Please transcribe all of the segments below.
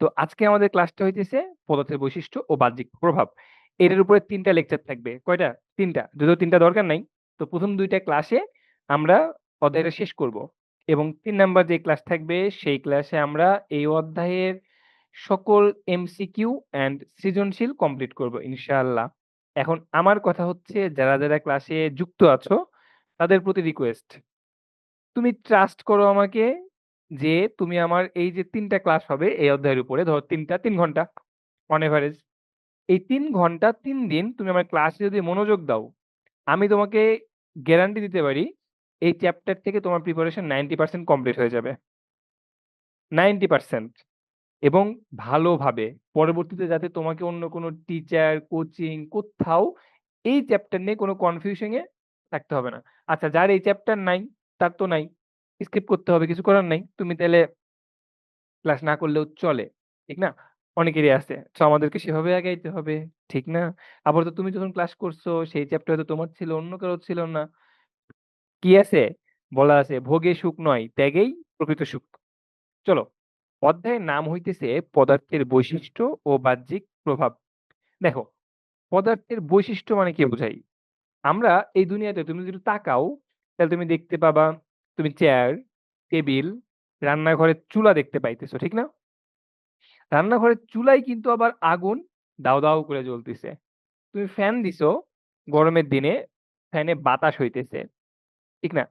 তো আজকে আমাদের ক্লাসটা হইতেছে পদার্থের বৈশিষ্ট্য ও বাহ্যিক প্রভাব। এটার উপরে ৩ টা লেকচার থাকবে। কয়টা? ৩ টা। যদিও ৩ টা দরকার নাই। তো ১ম ২ টা ক্লাসে আমরা অধ্যায়টা শেষ করব। এবং ৩ নাম্বার যে ক্লাস থাকবে সেই ক্লাসে আমরা এই অধ্যায়ের সকল এমসিকিউ অ্যান্ড সৃজনশীল কমপ্লিট করব ইনশাআল্লাহ। এখন আমার কথা হচ্ছে যারা ক্লাসে যুক্ত আছো তাদের প্রতি রিকোয়েস্ট। তুমি ট্রাস্ট করো আমাকে যে তুমি আমার এই যে ৩ টা ক্লাস হবে এই অধ্যায়ের উপরে ধরো ৩ টা ৩ ঘন্টা অন এভারেজ। এই ৩ ঘন্টা ৩ দিন তুমি আমার ক্লাসে যদি মনোযোগ দাও, আমি তোমাকে গ্যারান্টি দিতে পারি এই চ্যাপ্টার থেকে তোমার প্রিপারেশন 90% কমপ্লিট হয়ে যাবে। 90% এবং ভালোভাবে। পরবর্তীতে যাতে তোমাকে অন্য কোনো টিচার, কোচিং কোত্থাও এই চ্যাপ্টার নিয়ে কোনো কনফিউশন এ থাকতে হবে না। আচ্ছা যার এই চ্যাপ্টার নাই, তার তো নাই। স্কিপ করতে হবে, কিছু করার নাই। তুমি তাইলে ক্লাস না করলেও চলে। ঠিক না? অনেকেরই আছে। সো আমাদেরকে সেভাবে আগাইতে হবে। ঠিক না? আবার তো তুমি যখন ক্লাস করছো সেই চ্যাপ্টার হয়তো তোমার ছিল, অন্য কারো ছিল না। কি আছে? বলা আছে, "ভোগে সুখ নয়, ত্যাগেই প্রকৃত সুখ।" চলো, অধ্যায়ের নাম হইতেছে পদার্থের বৈশিষ্ট্য ও বাহ্যিক প্রভাব। দেখো, পদার্থের বৈশিষ্ট্য মানে কি বোঝাই? আমরা এই দুনিয়াতে তুমি যদি তাকাও, তাহলে তুমি দেখতে পাবা তুমি চেয়ার, টেবিল, রান্নাঘরের চুলা দেখতে পাইতেছো। ঠিক না? রান্নাঘরের চুলায় কিন্তু আবার আগুন দাউ, দাউ করে জ্বলতিছে। তুমি ফ্যান দিছো, গরমের দিনে ফ্যানে বাতাস হইতেছে। ঠিক না?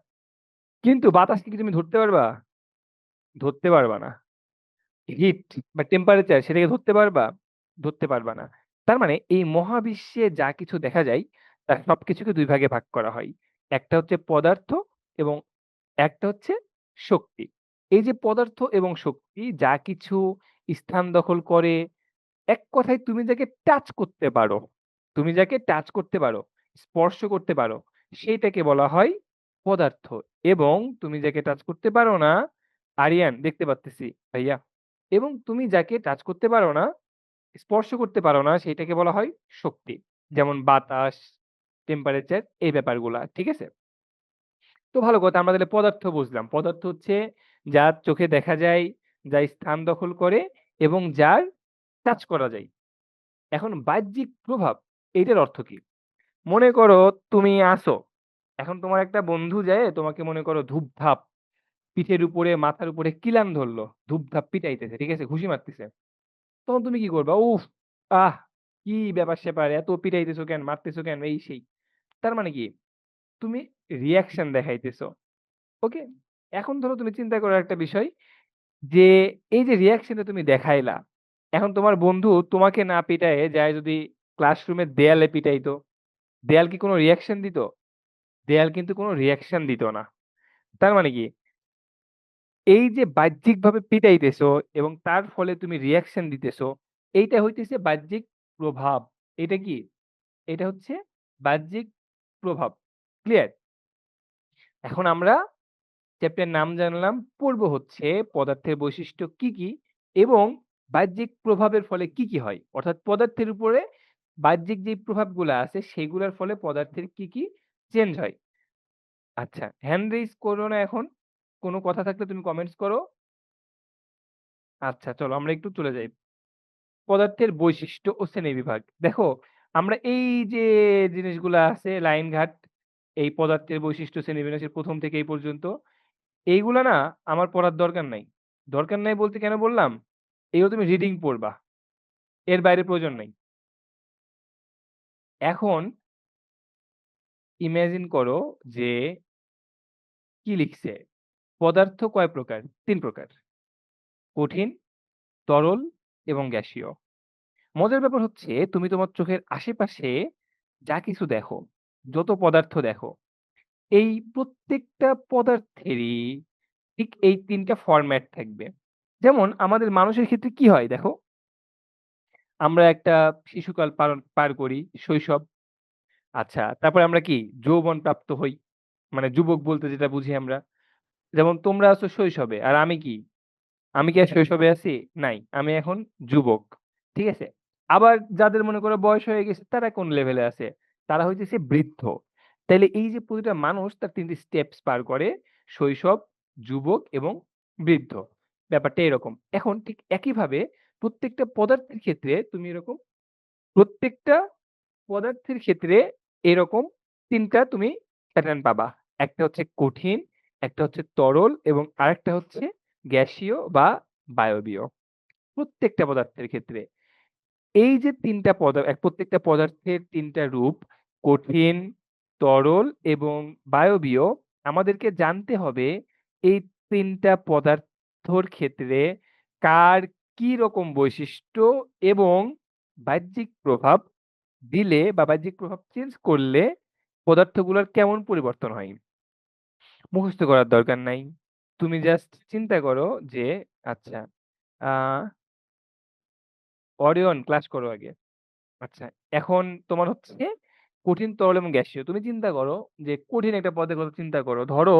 কিন্তু বাতাসকে কি তুমি ধরতে পারবা? ধরতে পারবা না। হিট বা টেম্পারেচার সেটাকে ধরতে পারবা? ধরতে পারবা না। তার মানে এই মহাবিশ্বে যা কিছু দেখা যায় তার সবকিছুকে ২ ভাগে ভাগ করা হয়। একটা হচ্ছে পদার্থ এবং একটা হচ্ছে শক্তি। এই যে পদার্থ এবং শক্তি যা কিছু স্থান দখল করে, এক কথায় তুমি যাকে টাচ করতে পারো, তুমি যাকে টাচ করতে পারো, স্পর্শ করতে পারো, সেইটাকে বলা হয় পদার্থ। এবং তুমি যাকে টাচ করতে পারো না, আরিয়ান দেখতে পারতেছি ভাইয়া। এবং তুমি যাকে টাচ করতে পারো না, স্পর্শ করতে পারো না, সেইটাকে বলা হয় শক্তি। যেমন বাতাস, টেম্পারেচার এই ব্যাপারগুলা। ঠিক আছে? তো ভালো কথা আমরা তাহলে পদার্থ বুঝলাম। পদার্থ হচ্ছে যা চোখে দেখা যায়, যা স্থান দখল করে এবং যার টাচ করা যায়। এখন বাহ্যিক প্রভাব এইটার অর্থ কি? মনে করো তুমি আছো। এখন তোমার একটা বন্ধু যেয়ে তোমাকে মনে করো ধুপধাপ পিঠের উপরে, মাথার উপরে কিলান ধরলো। ধুপধাপ পিটাইতেছে। ঠিক আছে? ঘুষি মারতেছে। তখন তুমি কি করবা? উফ! আহ! কি ব্যাপার-স্যাপার এত পিটাইতেছো কেন? মারতেছো কেন? এই সেই। তার মানে কি? তুমি রিঅ্যাকশন দেখাইতেছো। ওকে? এখন ধরো তুমি চিন্তা করো একটা বিষয় যে এই যে রিঅ্যাকশনটা তুমি দেখাইলা, এখন তোমার বন্ধু তোমাকে না পিটায়ে যায়ে যদি ক্লাসরুমের দেয়ালে পিটাইতো, দেয়াল কি কোনো রিঅ্যাকশন দিত? দেয়াল কিন্তু কোনো রিঅ্যাকশন দিত না। তার মানে কি? এই যে বাহ্যিকভাবে পিটাইতেছো এবং তার ফলে তুমি রিঅ্যাকশন দিতেছো, এইটা হইতেছে বাহ্যিক প্রভাব। এটা কি? এটা হচ্ছে বাহ্যিক প্রভাব। ক্লিয়ার? এখন আমরা চ্যাপ্টারের নাম জানলাম, পড়বো হচ্ছে পদার্থের বৈশিষ্ট্য কি, কি এবং বাহ্যিক প্রভাবের ফলে কি হয়? অর্থাৎ পদার্থের উপরে বাহ্যিক যেই প্রভাবগুলা আছে সেগুলার ফলে পদার্থের কি চেঞ্জ হয়। আচ্ছা, হ্যান্ড রেইজ করো না এখন। কোন কথা থাকলে তুমি কমেন্টস করো। আচ্ছা চলো আমরা একটু চলে যাই। পদার্থের বৈশিষ্ট্য ও শ্রেণীবিভাগ। দেখো, আমরা এই যে জিনিসগুলা আছে লাইনঘাট, এই পদার্থের বৈশিষ্ট্য শ্রেণীবিন্যাসের ১ম থেকে এই পর্যন্ত, এইগুলা না আমার পড়ার দরকার নাই। দরকার নাই বলতে কেন বললাম? এগুলো তুমি রিডিং পড়বা। এর বাইরে প্রয়োজন নাই। এখন ইমাজিন করো যে কি লিখছে? পদার্থ কয় প্রকার? ৩ প্রকার। কঠিন, তরল এবং গ্যাসীয়। মজার ব্যাপার হচ্ছে তুমি তোমার চোখের আশেপাশে যা কিছু দেখো, যত পদার্থ দেখো, এই প্রত্যেকটা পদার্থেরই ঠিক এই ৩ টা ফরম্যাট থাকবে। যেমন আমাদের মানুষের ক্ষেত্রে কি হয় দেখো? আমরা একটা শিশুকাল পার করি, শৈশব। আচ্ছা, তারপরে আমরা কি? যৌবন প্রাপ্ত হই। মানে যুবক বলতে যেটা বুঝি আমরা। যেমন তোমরা আছো শৈশবে, আর আমি কি? আমি কি আর শৈশবে আছি? নাই। আমি এখন যুবক। ঠিক আছে? আবার যাদের মনে করো বয়স হয়ে গেছে তারা কোন লেভেলে আছে? তারা হইতেছে বৃদ্ধ। তাইলে এই যে প্রতিটা মানুষ তার ৩ টি স্টেপস পার করে শৈশব, যুবক এবং বৃদ্ধ। ব্যাপারটা এরকম। এখন ঠিক একইভাবে প্রত্যেকটা পদার্থের ক্ষেত্রে তুমি এরকম প্রত্যেকটা পদার্থের ক্ষেত্রে এরকম ৩ টা তুমি প্যাটার্ন পাবা। একটা হচ্ছে কঠিন, একটা হচ্ছে তরল এবং আরেকটা হচ্ছে গ্যাসীয় বা বায়বীয়। প্রত্যেকটা পদার্থের ক্ষেত্রে। এই যে ৩ টা প্রত্যেকটা পদার্থের ৩ টা রূপ কঠিন, তরল এবং বায়বীয় আমাদেরকে জানতে হবে এই ৩ টা পদার্থর ক্ষেত্রে কার কি রকম বৈশিষ্ট্য এবং বাহ্যিক প্রভাব দিলে বা বাহ্যিক প্রভাব চেঞ্জ করলে পদার্থগুলোর কেমন পরিবর্তন হয়। মুখস্থ করার দরকার নাই। তুমি জাস্ট চিন্তা করো যে আচ্ছা আ অরিয়ন ক্লাস করো আগে। আচ্ছা, এখন তোমার হচ্ছে কঠিন, তরল এবং গ্যাসীয়। তুমি চিন্তা করো যে কঠিন একটা পদার্থের কথা চিন্তা করো। ধরো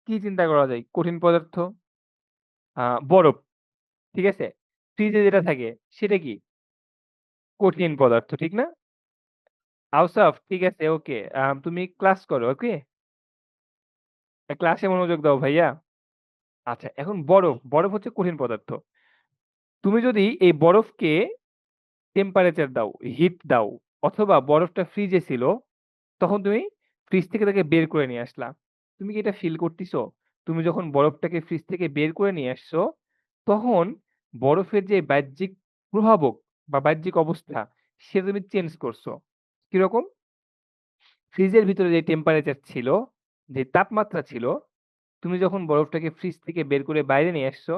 কি চিন্তা করা যায়? কঠিন পদার্থ বরফ, ঠিক আছে? ফ্রিজে যেটা থাকে সেটা কি? কঠিন পদার্থ, ঠিক না? আওসাফ ঠিক আছে, ওকে। তুমি ক্লাস করো, ওকে? ক্লাসে মনোযোগ দাও ভাইয়া। আচ্ছা, এখন বরফ হচ্ছে কঠিন পদার্থ। তুমি যদি এই বরফকে টেম্পারেচার দাও, হিট দাও অথবা বরফটা ফ্রিজে ছিল, তখন তুমি ফ্রিজ থেকে তাকে বের করে নিয়ে আসলা। তুমি কি এটা ফিল করতেছো? তুমি যখন বরফটাকে ফ্রিজ থেকে বের করে নিয়ে আসছো, তখন বরফের যে বাহ্যিক প্রভাবক বা বাহ্যিক অবস্থা, সেটা তুমি চেঞ্জ করছো। কিরকম? ফ্রিজের ভিতরে যে টেম্পারেচার ছিল, যে তাপমাত্রা ছিল, তুমি যখন বরফটাকে ফ্রিজ থেকে বের করে বাইরে নিয়ে আসছো,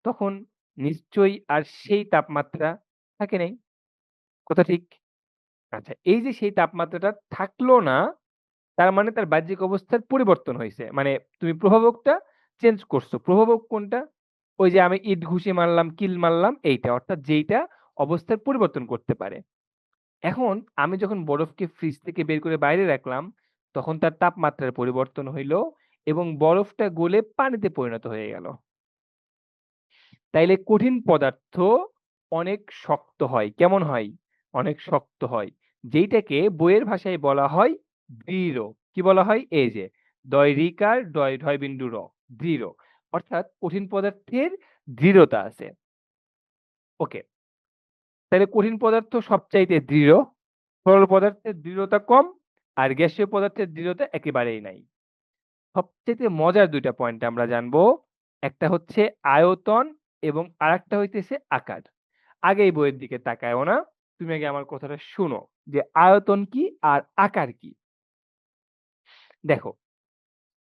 তখন নিশ্চয়ই আর সেই তাপমাত্রা থাকে নাই। কথা ঠিক? আচ্ছা, এই যে সেই তাপমাত্রাটা থাকলো না, তার মানে তার বাহ্যিক অবস্থার পরিবর্তন হইছে। মানে তুমি প্রভাবকটা চেঞ্জ করছো। প্রভাবক কোনটা? ওই যে আমি ইট ঘুষি মারলাম, কিল মারলাম এইটা। অর্থাৎ যেইটা অবস্থার পরিবর্তন করতে পারে। এখন আমি যখন বরফকে ফ্রিজ থেকে বের করে বাইরে রাখলাম, তখন তার তাপমাত্রার পরিবর্তন হইল এবং বরফটা গলে পানিতে পরিণত হয়ে গেল। তাইলে কঠিন পদার্থ অনেক শক্ত হয়। কেমন হয়? অনেক শক্ত হয়। যেইটাকে বইয়ের ভাষায় বলা হয় দৃঢ়। কি বলা হয়? এই যে দয় ঋকার ঢয় বিন্দু র, দৃঢ়। অর্থাৎ কঠিন পদার্থের দৃঢ়তা আছে। ওকে। তাহলে কঠিন পদার্থ সবচাইতে দৃঢ়, তরল পদার্থের দৃঢ়তা কম, আর গ্যাসীয় পদার্থের দৃঢ়তা একেবারেই নাই। সবচাইতে মজার ২ টা পয়েন্ট আমরা জানবো। একটা হচ্ছে আয়তন এবং আরেকটা হইতেছে আকার। আগে এই বইয়ের দিকে তাকায়ও না। তুমি আগে আমার কথাটা শুনো যে আয়তন কি আর আকার কি? দেখো,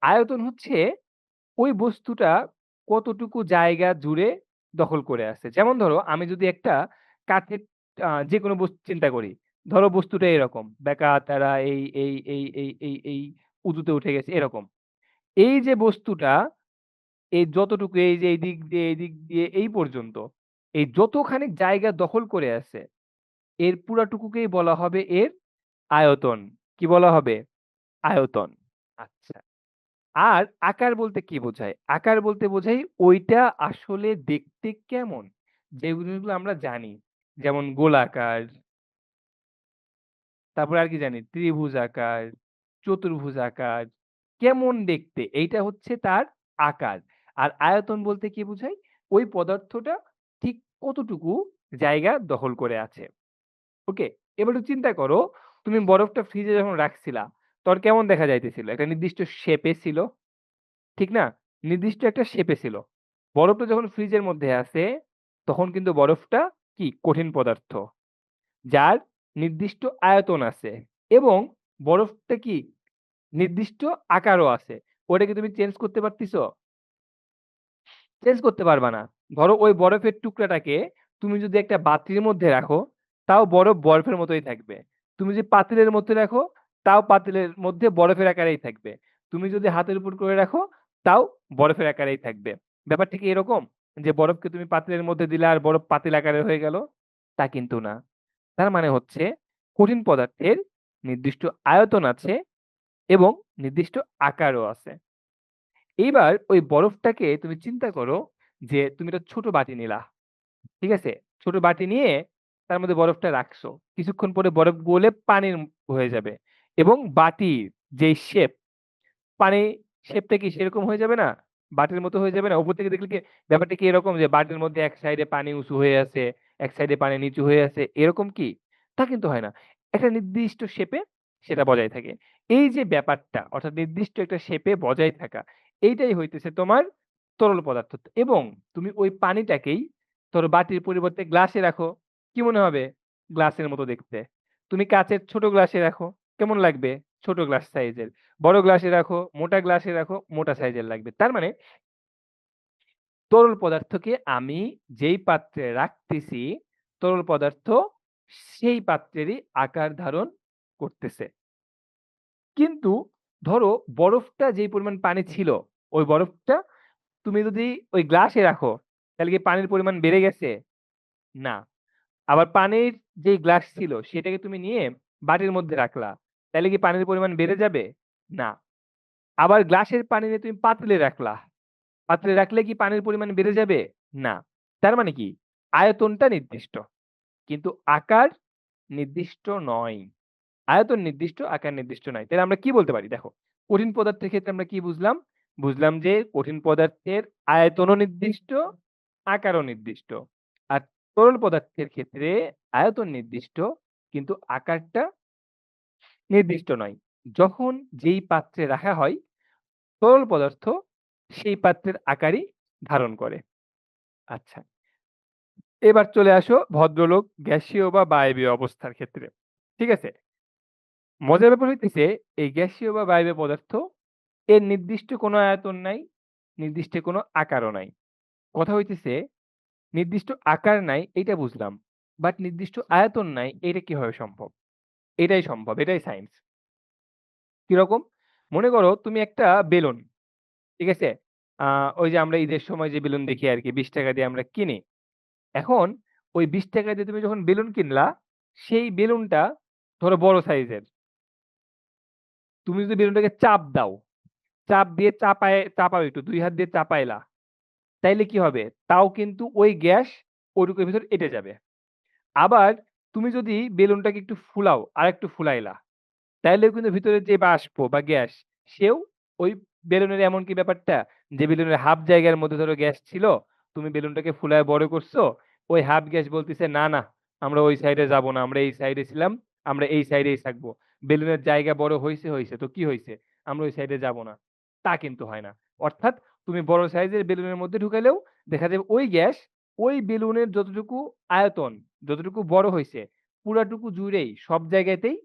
আয়তন হচ্ছে ওই বস্তুটা কতটুকু জায়গা জুড়ে দখল করে আছে। যেমন ধরো আমি যদি একটা কাঠের যেকোনো বস্তু চিন্তা করি। ধরো বস্তুটা এরকম বেঁকা-তেড়া এই উঁচুতে উঠে গেছে এরকম। এই যে বস্তুটা এই যতটুকু এই যে এই দিক দিয়ে এই পর্যন্ত, এই যতখানি জায়গা দখল করে আছে, এর পুরাটুকুকেই বলা হবে এর আয়তন। কি বলা হবে? আয়তন। আচ্ছা। আর আকার বলতে কি বোঝায়? আকার বলতে বোঝায় ওইটা আসলে দেখতে কেমন? যে জিনিসগুলো আমরা জানি। যেমন গোলাকার, তারপরে আর কি জানি? ত্রিভুজাকার, চতুর্ভুজাকার, কেমন দেখতে? এইটা হচ্ছে তার আকার। আর আয়তন বলতে কি বোঝায়? ওই পদার্থটা ঠিক কতটুকু জায়গা দখল করে আছে। ওকে? এবার একটু চিন্তা করো, তুমি বরফটা ফ্রিজে যখন রাখছিলা, তখন কেমন দেখা যাইতেছিল? একটা নির্দিষ্ট শেপে ছিল, ঠিক না? নির্দিষ্ট একটা শেপে ছিল। বরফটা যখন ফ্রিজের মধ্যে আছে, তখন কিন্তু বরফটা কি? কঠিন পদার্থ। যার নির্দিষ্ট আয়তন আছে এবং বরফটা কি? নির্দিষ্ট আকারও আছে। ওটা কি তুমি চেঞ্জ করতে পারতিছো? চেঞ্জ করতে পারবা না। ধরো ওই বরফের টুকরাটাকে তুমি যদি একটা বাটির মধ্যে রাখো, তাও বরফ বরফের মতোই থাকবে। তুমি যদি পাতিলের মধ্যে রাখো, তাও পাতিলের মধ্যে বরফের আকারেই থাকবে। তুমি যদি হাতের উপর করে রাখো, তাও বরফের আকারেই থাকবে। ব্যাপারটা কি এরকম? যে বরফকে তুমি পাতিলের মধ্যে দিলা আর বরফ পাতিল আকারের হয়ে গেল? তা কিন্তু না। তার মানে হচ্ছে কঠিন পদার্থের নির্দিষ্ট আয়তন আছে এবং নির্দিষ্ট আকারও আছে। এইবার ওই বরফটাকে তুমি চিন্তা করো যে তুমি একটা ছোট বাটি নিলা। ঠিক আছে? ছোট বাটি নিয়ে তার মধ্যে বরফটা রাখছো। কিছুক্ষণ পরে বরফ গলে পানির হয়ে যাবে এবং বাটির যেই শেপ, পানি শেপটা কি সেরকম হয়ে যাবে না? বাটির মতো হয়ে যাবে না? উপর থেকে দেখলে কি ব্যাপারটা কি এরকম যে বাটির মধ্যে এক সাইডে পানি উঁচু হয়ে আছে, এক সাইডে পানি নিচু হয়ে আছে, এরকম কি? তা কিন্তু হয় না। একটা নির্দিষ্ট শেপে সেটা বজায় থাকে। এই যে ব্যাপারটা অর্থাৎ নির্দিষ্ট একটা শেপে বজায় থাকা, এইটাই হইতেছে তোমার তরল পদার্থ। এবং তুমি ওই পানিটাকেই ধরো বাটির পরিবর্তে গ্লাসে রাখো, কি মনে হবে? গ্লাসের মতো দেখতে। তুমি কাঁচের ছোট গ্লাসে রাখো, কেমন লাগবে? ছোট গ্লাস সাইজের। বড় গ্লাসে রাখো, মোটা গ্লাসে রাখো, মোটা সাইজের লাগবে। তার মানে তরল পদার্থকে আমি যেই পাত্রে রাখতেছি, তরল পদার্থ সেই পাত্রেরই আকার ধারণ করতেছে। কিন্তু ধরো বরফটা যেই পরিমাণ পানি ছিল, ওই বরফটা তুমি যদি ওই গ্লাসে রাখো, তাহলে কি পানির পরিমাণ বেড়ে গেছে? না। আবার পানির যেই গ্লাস ছিল সেটাকে তুমি নিয়ে বাটির মধ্যে রাখলা। তাইলে কি পানির পরিমাণ বেড়ে যাবে? না। আবার গ্লাসের পানি নিয়ে তুমি পাতিলে রাখলা। পাত্রে রাখলে কি পানির পরিমাণ বেড়ে যাবে? না। তার মানে কি? আয়তনটা নির্দিষ্ট। কিন্তু আকার নির্দিষ্ট নয়। আয়তন নির্দিষ্ট, আকার নির্দিষ্ট নয়। তাহলে আমরা কি বলতে পারি? দেখো, কঠিন পদার্থের ক্ষেত্রে আমরা কি বুঝলাম? বুঝলাম যে কঠিন পদার্থের আয়তনও নির্দিষ্ট, আকারও নির্দিষ্ট। আর তরল পদার্থের ক্ষেত্রে আয়তন নির্দিষ্ট কিন্তু আকারটা নির্দিষ্ট নয়। যখন যেই পাত্রে রাখা হয় তরল পদার্থ সেই পাত্রের আকারই ধারণ করে। আচ্ছা, এবার চলে আসো ভদ্রলোক গ্যাসীয় বা বায়বীয় অবস্থার ক্ষেত্রে। ঠিক আছে? মজার ব্যাপার হইতেছে এই গ্যাসীয় বা বায়বীয় পদার্থ এর নির্দিষ্ট কোনো আয়তন নাই, নির্দিষ্ট কোনো আকারও নাই। কথা হইতেছে নির্দিষ্ট আকার নাই এইটা বুঝলাম। বাট নির্দিষ্ট আয়তন নাই এইটা কিভাবে সম্ভব? এটাই সম্ভব, এটাই সায়েন্স। কিরকম? মনে করো তুমি একটা বেলুন, ঠিক আছে? আ ওই যে আমরা ঈদের সময় যে বেলুন দেখি আরকি ৳২০ দিয়ে আমরা কিনি। এখন ওই ৳২০ দিয়ে তুমি যখন বেলুন কিনলা, সেই বেলুনটা ধরো বড় সাইজের। তুমি যদি বেলুনটাকে চাপ দাও, চাপ দিয়ে চাপাও একটু ২ হাত দিয়ে চাপাইলা। তাইলে কি হবে? তাও কিন্তু ওই গ্যাস ওইটুকুর ভেতর এঁটে যাবে। আবার তুমি যদি বেলুনটাকে একটু ফুলাও, আরেকটু ফুলাইলা, তাইলেও কিন্তু ভিতরের যে বাষ্প বা গ্যাস সেও ওই বেলুনের এমন কি ব্যাপারটা যে বেলুনের হাফ জায়গার মধ্যে ধরো গ্যাস ছিল, তুমি বেলুনটাকে ফুলায় বড় করছো, ওই হাফ গ্যাস বলতেছে, "না, না, আমরা ওই সাইডে যাবো না। আমরা এই সাইডে ছিলাম। আমরা এই সাইডেই থাকবো। বেলুনের জায়গা বড় হইছে তো কি হইছে? আমরা ওই সাইডে যাবো না।" তা কিন্তু হয় না। অর্থাৎ তুমি বড় সাইজের বেলুনের মধ্যে ঢুকাইলেও দেখা যাবে ওই গ্যাস ওই বেলুনের যতটুকু আয়তন, যতটুকু বড় হইছে, পুরাটুকু জুড়েই সব জায়গাতেই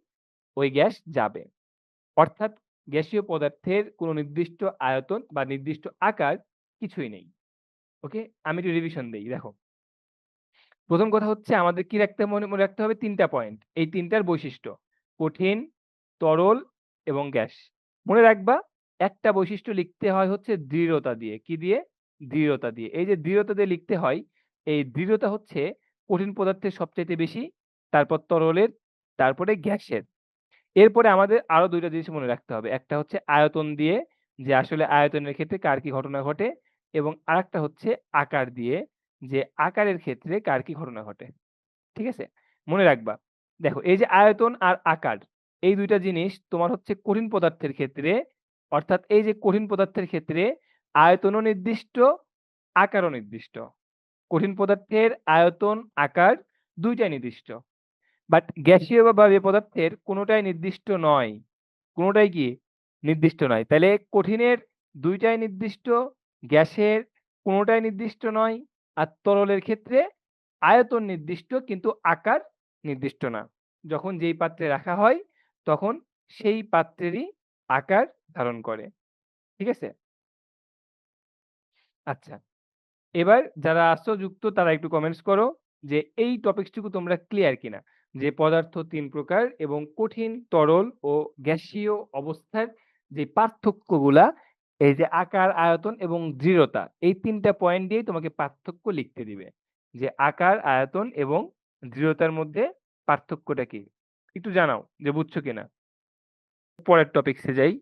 ওই গ্যাস যাবে। অর্থাৎ গ্যাসীয় পদার্থের কোনো নির্দিষ্ট আয়তন বা নির্দিষ্ট আকার কিছুই নেই। ওকে? আমি একটু রিভিশন দেই। দেখো, ১ম কথা হচ্ছে আমাদের কি রাখতে মনে রাখতে হবে ৩ টা পয়েন্ট। এই ৩ টার বৈশিষ্ট্য। কঠিন, তরল এবং গ্যাস। মনে রাখবা একটা বৈশিষ্ট্য লিখতে হয় হচ্ছে দৃঢ়তা দিয়ে। কি দিয়ে? দৃঢ়তা দিয়ে। এই যে দৃঢ়তা দিয়ে লিখতে হয়, এই দৃঢ়তা হচ্ছে কঠিন পদার্থের সবচাইতে বেশি, তারপর তরলের, তারপরে গ্যাসের। এরপরে আমাদের আরো ২ টা জিনিস মনে রাখতে হবে। একটা হচ্ছে আয়তন দিয়ে, যে আসলে আয়তনের ক্ষেত্রে কার কি ঘটনা ঘটে এবং আরেকটা হচ্ছে আকার দিয়ে, যে আকারের ক্ষেত্রে কার কি ঘটনা ঘটে। ঠিক আছে? মনে রাখবা। দেখো এই যে আয়তন আর আকার, এই ২ টা জিনিস তোমার হচ্ছে কঠিন পদার্থের ক্ষেত্রে, অর্থাৎ এই যে কঠিন পদার্থের ক্ষেত্রে আয়তনও নির্দিষ্ট, আকারও নির্দিষ্ট। কঠিন পদার্থের আয়তন, আকার ২ টাই নির্দিষ্ট। বাট গ্যাসীয় বা বায়বীয় পদার্থের কোনটাই নির্দিষ্ট নয়। কোনটাই কি? নির্দিষ্ট নয়। তাইলে কঠিনের ২ টাই নির্দিষ্ট, গ্যাসের কোনটাই নির্দিষ্ট নয়। আর তরলের ক্ষেত্রে আয়তন নির্দিষ্ট কিন্তু আকার নির্দিষ্ট না। যখন যেই পাত্রে রাখা হয় তখন সেই পাত্রেরই আকার ধারণ করে। ঠিক আছে? আচ্ছা। এবার যারা আছো যুক্ত তারা একটু কমেন্টস করো যে এই টপিকসটুকু তোমরা ক্লিয়ার কিনা? যে পদার্থ ৩ প্রকার এবং কঠিন, তরল ও গ্যাসীয় অবস্থার যে পার্থক্যগুলা, এই যে আকার, আয়তন এবং দৃঢ়তা, এই ৩ টা পয়েন্ট দিয়েই তোমাকে পার্থক্য লিখতে দিবে। যে আকার, আয়তন এবং দৃঢ়তার মধ্যে পার্থক্যটা কি? একটু জানাও যে বুঝছো কিনা? পরের টপিকসে যাই।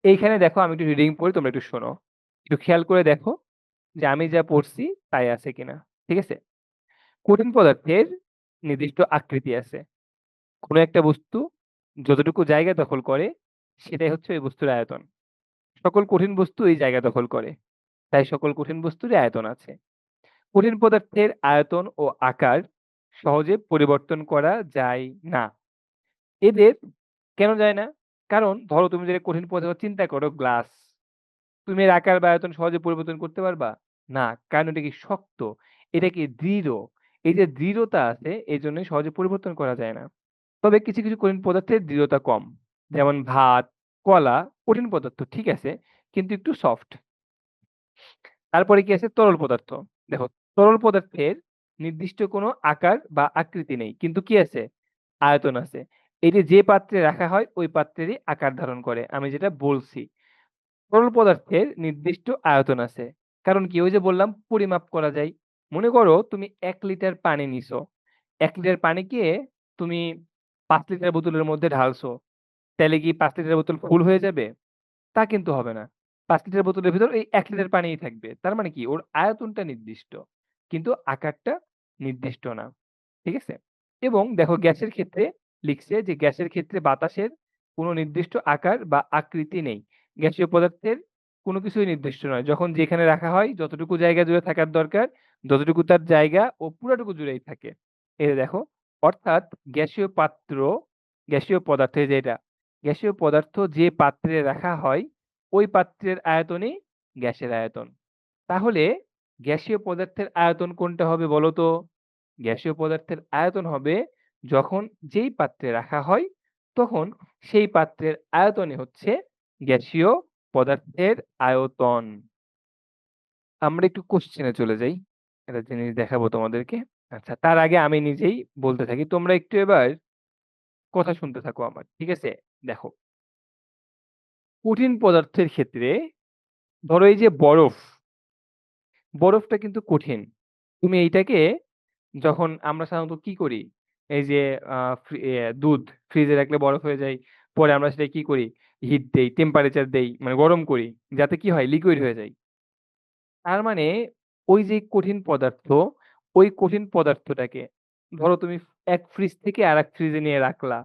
এইখানে দেখো আমি একটু রিডিং পড়ি, তোমরা একটু শোনো। একটু খেয়াল করে দেখো যে আমি যা পড়ছি তাই আছে কিনা। ঠিক আছে? কঠিন পদার্থের নির্দিষ্ট আকৃতি আছে। কোনো একটা বস্তু যতটুকু জায়গা দখল করে সেটাই হচ্ছে ওই বস্তুর আয়তন। সকল কঠিন বস্তু এই জায়গা দখল করে। তাই সকল কঠিন বস্তুরই আয়তন আছে। কঠিন পদার্থের আয়তন ও আকার সহজে পরিবর্তন করা যায় না। এদের কেন যায় না? কারণ ধরো তুমি যদি কঠিন পদার্থ চিন্তা করো গ্লাস। তুমি এর আকার বা আয়তন সহজে পরিবর্তন করতে পারবা? না। কারণ এটা কি শক্ত, এটা কি দৃঢ়। এই যে দৃঢ়তা আছে এজন্যই সহজে পরিবর্তন করা যায় না। তবে কিছু কঠিন পদার্থের দৃঢ়তা কম। যেমন ভাত, কলা কঠিন পদার্থ ঠিক আছে, কিন্তু একটু সফট। তারপরে কি আছে তরল পদার্থ। দেখো তরল পদার্থের নির্দিষ্ট কোনো আকার বা আকৃতি নেই। কিন্তু কি আছে? আয়তন আছে। এটি যে পাত্রে রাখা হয় ওই পাত্রেরই আকার ধারণ করে। আমি যেটা বলছি। তরল পদার্থের নির্দিষ্ট আয়তন আছে। কারণ কি ওই যে বললাম পরিমাপ করা যায়। মনে করো তুমি ১ লিটার পানি নিছো। ১ লিটার পানিকে তুমি ৫ লিটার বোতলের মধ্যে ঢালছো। তাইলে কি ৫ লিটার বোতল ফুল হয়ে যাবে? তা কিন্তু হবে না। ৫ লিটার বোতলের ভেতর এই ১ লিটার পানিই থাকবে। তার মানে কি ওর আয়তনটা নির্দিষ্ট। কিন্তু আকারটা নির্দিষ্ট না। ঠিক আছে? এবং দেখো গ্যাসের ক্ষেত্রে লিখছে যে গ্যাসের ক্ষেত্রে বাতাসের কোনো নির্দিষ্ট আকার বা আকৃতি নেই। গ্যাসীয় পদার্থের কোনো কিছুই নির্দিষ্ট নয়। যখন যেখানে রাখা হয় যতটুকু জায়গা জুড়ে থাকার দরকার, যতটুকু তার জায়গা ও পুরাটুকু জুড়েই থাকে। এই যে দেখো অর্থাৎ গ্যাসীয় পাত্র, গ্যাসীয় পদার্থ এই যে এটা, গ্যাসীয় পদার্থ যে পাত্রে রাখা হয় ওই পাত্রের আয়তনই গ্যাসের আয়তন। তাহলে গ্যাসীয় পদার্থের আয়তন কোনটা হবে বলো তো? গ্যাসীয় পদার্থের আয়তন হবে যখন যেই পাত্রে রাখা হয় তখন সেই পাত্রের আয়তনই হচ্ছে গ্যাসীয় পদার্থের আয়তন। আমরা একটু কোশ্চেনে চলে যাই। একটা জিনিস দেখাবো তোমাদেরকে। আচ্ছা তার আগে আমি নিজেই বলতে থাকি। তোমরা একটু এবার কথা শুনতে থাকো আমার। ঠিক আছে? দেখো, কঠিন পদার্থের ক্ষেত্রে ধরো এই যে বরফ, বরফটা কিন্তু কঠিন। তুমি এইটাকে যখন আমরা সাধারণত কি করি? এই যে আ দুধ ফ্রিজে রাখলে বরফ হয়ে যায়। পরে আমরা সেটা কি করি? হিট দেই, টেম্পারেচার দেই, মানে গরম করি। যাতে কি হয়? লিকুইড হয়ে যায়। তার মানে ওই যে কঠিন পদার্থ, ওই কঠিন পদার্থটাকে ধরো তুমি এক ফ্রিজ থেকে আরেক ফ্রিজে নিয়ে রাখলা।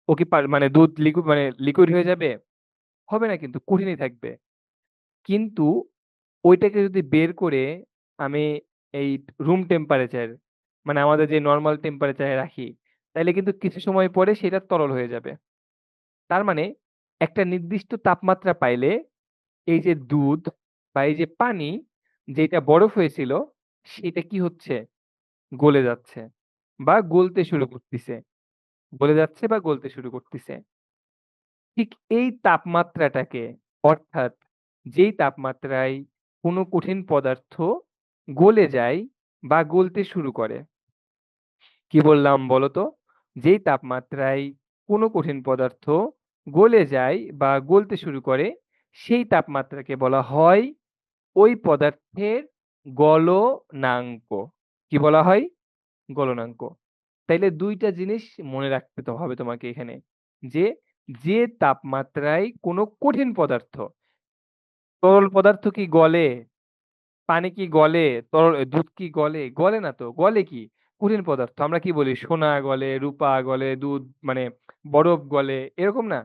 ও কি মানে দুধ মানে লিকুইড হয়ে যাবে? হবে না কিন্তু কঠিনই থাকবে। কিন্তু ওইটাকে যদি বের করে আমি এই রুম টেম্পারেচার মানে আমাদের যে নরমাল টেম্পারেচারে রাখি, তাইলে কিন্তু কিছু সময় পরে সেটা তরল হয়ে যাবে। তার মানে একটা নির্দিষ্ট তাপমাত্রা পাইলে এই যে দুধ বা এই যে পানি যেটা বরফ হয়েছিল সেটা কি হচ্ছে? গলে যাচ্ছে বা গলতে শুরু করতিছে। গলে যাচ্ছে বা গলতে শুরু করতিছে। ঠিক এই তাপমাত্রাটাকে অর্থাৎ যেই তাপমাত্রায় কোনো কঠিন পদার্থ গলে যায় বা গলতে শুরু করে। কি বললাম বলো তো? যেই তাপমাত্রায় কোনো কঠিন পদার্থ গলে যায় বা গলতে শুরু করে, সেই তাপমাত্রাকে বলা হয় ওই পদার্থের গলনাঙ্ক। কি বলা হয়? গলনাঙ্ক। তাইলে ২ টা জিনিস মনে রাখতে হবে তোমাকে এখানে। যে, যে তাপমাত্রায় কোনো কঠিন পদার্থ, তরল পদার্থ কি গলে? পানি কি গলে? দুধ কি গলে? গলে না তো। গলে কি? কঠিন পদার্থ। আমরা কি বলি? সোনা গলে, রূপা গলে, দুধ মানে বরফ গলে, এরকম না?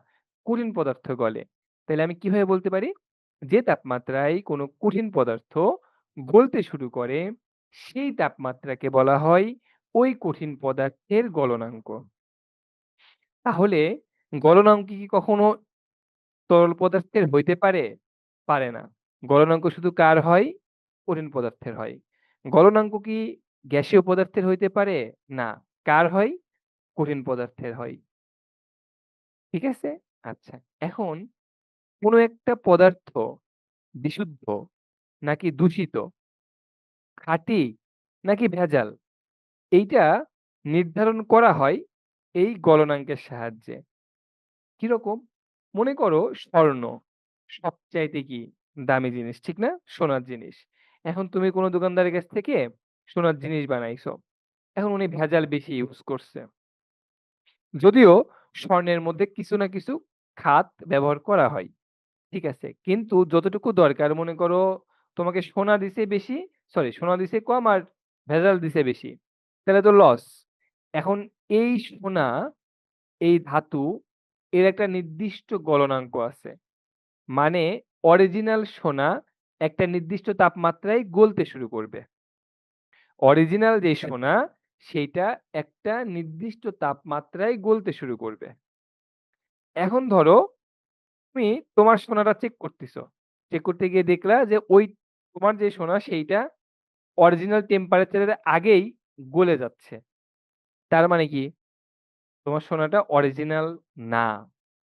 কঠিন পদার্থ গলে। তাইলে আমি কিভাবে বলতে পারি? যে তাপমাত্রায় কোনো কঠিন পদার্থ গলতে শুরু করে, সেই তাপমাত্রাকে বলা হয় ওই কঠিন পদার্থের গলনাঙ্ক। তাহলে গলনাঙ্ক কি কখনো তরল পদার্থের হইতে পারে? পারে না। গলনাঙ্ক শুধু কার হয়? কঠিন পদার্থের হয়। গলনাঙ্ক কি গ্যাসীয় পদার্থের হইতে পারে? না। কার হয়? কঠিন পদার্থের হয়। ঠিক আছে? আচ্ছা। এখন কোন একটা পদার্থ বিশুদ্ধ নাকি দূষিত, খাঁটি নাকি ভেজাল, এইটা নির্ধারণ করা হয় এই গলনাঙ্কের সাহায্যে। কিরকম? মনে করো স্বর্ণ সবচাইতে কি দামি জিনিস, ঠিক না? সোনার জিনিস। এখন তুমি কোন দোকানদারের কাছ থেকে সোনার জিনিস বানাইছো। এখন উনি ভেজাল বেশি ইউজ করছে। যদিও স্বর্ণের মধ্যে কিছু না কিছু খাত ব্যবহার করা হয়। ঠিক আছে? কিন্তু যতটুকু দরকার মনে করো তোমাকে সোনা দিছে বেশি, সোনা দিছে কম আর ভেজাল দিছে বেশি। তাহলে তো লস। এখন এই সোনা, এই ধাতু এর একটা নির্দিষ্ট গলনাঙ্ক আছে। মানে অরিজিনাল সোনা একটা নির্দিষ্ট তাপমাত্রায় গলতে শুরু করবে। অরিজিনাল যে সোনা সেইটা একটা নির্দিষ্ট তাপমাত্রায় গলতে শুরু করবে। এখন ধরো তুমি তোমার সোনাটা চেক করতেছো। চেক করতে গিয়ে দেখলা যে ওই তোমার যে সোনা সেইটা অরিজিনাল টেম্পারেচারের আগেই গলে যাচ্ছে। তার মানে কি? তোমার সোনাটা অরিজিনাল না।